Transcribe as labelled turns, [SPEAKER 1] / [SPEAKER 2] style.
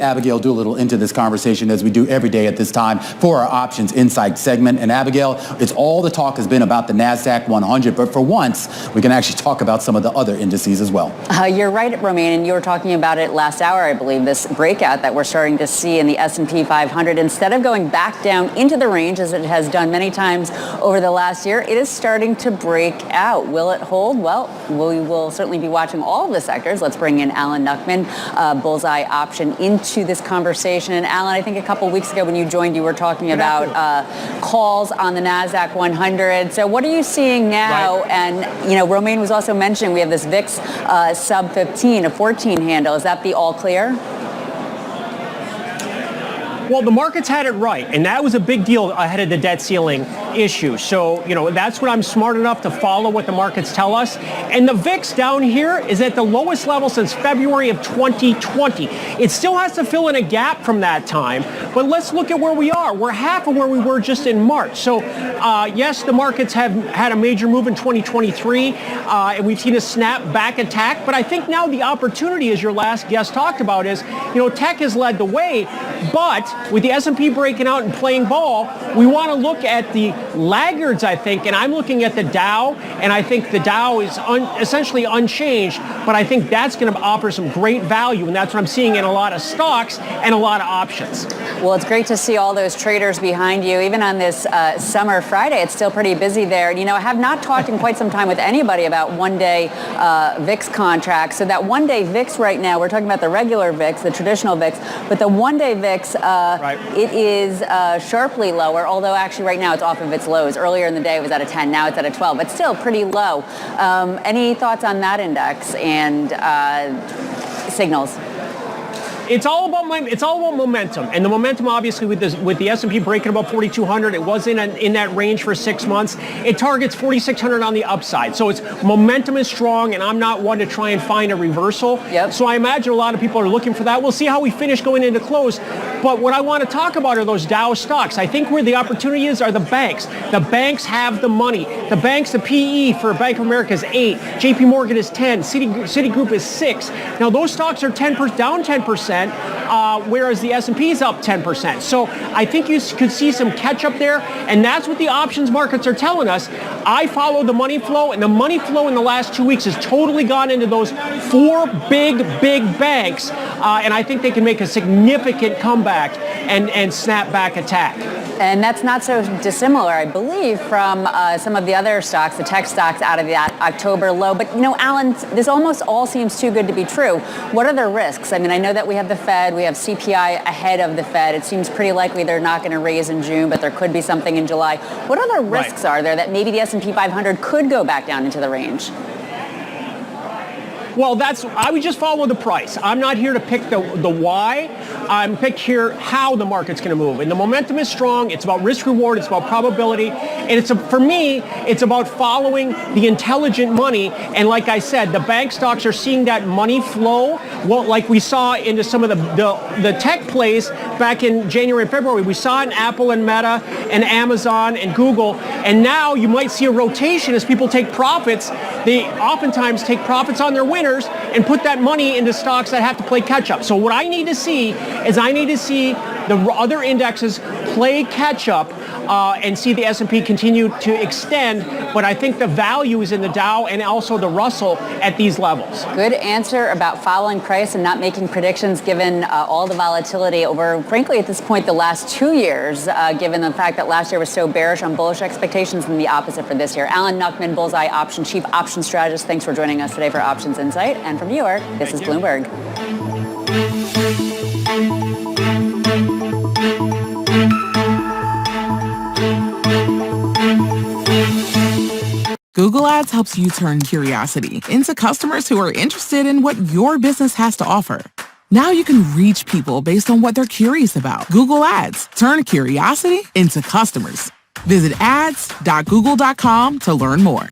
[SPEAKER 1] Abigail Doolittle into this conversation, as we do every day at this time, for our Options Insight segment. And Abigail, it's all the talk has been about the NASDAQ 100, but for once, we can actually talk about some of the other indices as well.
[SPEAKER 2] You're right, Romaine, and you were talking about it last hour, I believe, this breakout that we're starting to see in the S&P 500. Instead of going back down into the range, as it has done many times over the last year, it is starting to break out. Will it hold? Well, we will certainly be watching all of the sectors. Let's bring in Alan Nuckman, Bullseye Option, into this conversation. And Alan, I think a couple weeks ago when you joined, you were talking about calls on the NASDAQ 100. So what are you seeing now?
[SPEAKER 3] Right.
[SPEAKER 2] And, you know, Romaine was also mentioning we have this VIX sub 15, a 14 handle. Is that the all clear?
[SPEAKER 3] Well, the markets had it right, and that was a big deal ahead of the debt ceiling issue. So, you know, that's what I'm smart enough to follow what the markets tell us. And the VIX down here is at the lowest level since February of 2020. It still has to fill in a gap from that time, but let's look at where we are. We're half of where we were just in March. So, yes, the markets have had a major move in 2023, and we've seen a snap back attack. But I think now the opportunity, as your last guest talked about, is, you know, tech has led the way, but with the S&P breaking out and playing ball, we want to look at the laggards, I think, and I'm looking at the Dow, and I think the Dow is essentially unchanged, but I think that's going to offer some great value, and that's what I'm seeing in a lot of stocks and a lot of options.
[SPEAKER 2] Well, it's great to see all those traders behind you. Even on this summer Friday, it's still pretty busy there. And, you know, I have not talked in quite some time with anybody about one-day VIX contracts. So that one-day VIX right now, we're talking about the regular VIX, the traditional VIX, but the one-day VIX,
[SPEAKER 3] right.
[SPEAKER 2] It is sharply lower, although actually right now it's off of its lows. Earlier in the day it was at a 10, now it's at a 12, but still pretty low. Any thoughts on that index and signals?
[SPEAKER 3] It's all about momentum, and the momentum obviously with the S&P breaking above 4,200, it was in that range for 6 months. It targets 4,600 on the upside, so its momentum is strong, and I'm not one to try and find a reversal.
[SPEAKER 2] Yep.
[SPEAKER 3] So I imagine a lot of people are looking for that. We'll see how we finish going into close. But what I want to talk about are those Dow stocks. I think where the opportunity is are the banks. The banks have the money. The banks, the PE for Bank of America is 8, JP Morgan is 10, Citigroup is 6. Now those stocks are down 10%. Whereas the S&P is up 10%. So I think you could see some catch up there, and that's what the options markets are telling us. I follow the money flow, and the money flow in the last 2 weeks has totally gone into those 4 big banks, and I think they can make a significant comeback and snap back attack.
[SPEAKER 2] And that's not so dissimilar, I believe, from some of the other stocks, the tech stocks out of that October low. But, you know, Alan, this almost all seems too good to be true. What are the risks? I mean, I know that we have the Fed, we have CPI ahead of the Fed. It seems pretty likely they're not going to raise in June, but there could be something in July. What other risks are there that maybe the S&P 500 could go back down into the range?
[SPEAKER 3] Well, I would just follow the price. I'm not here to pick the why. I'm pick here how the market's going to move. And the momentum is strong. It's about risk reward. It's about probability. And for me, it's about following the intelligent money. And like I said, the bank stocks are seeing that money flow. Well, like we saw into some of the tech plays back in January and February. We saw it in Apple and Meta and Amazon and Google. And now you might see a rotation as people take profits. They oftentimes take profits on their wins and put that money into stocks that have to play catch up. So what I need to see is the other indexes play catch up and see the S&P continue to extend. But I think the value is in the Dow and also the Russell at these levels.
[SPEAKER 2] Good answer about following price and not making predictions given all the volatility over, frankly, at this point, the last 2 years, given the fact that last year was so bearish on bullish expectations and the opposite for this year. Alan Nuckman, Bullseye Option, Chief Option Strategist. Thanks for joining us today for Options Insight. And from New York, this is Bloomberg.
[SPEAKER 4] Google Ads helps you turn curiosity into customers who are interested in what your business has to offer. Now you can reach people based on what they're curious about. Google Ads. Turn curiosity into customers. Visit ads.google.com to learn more.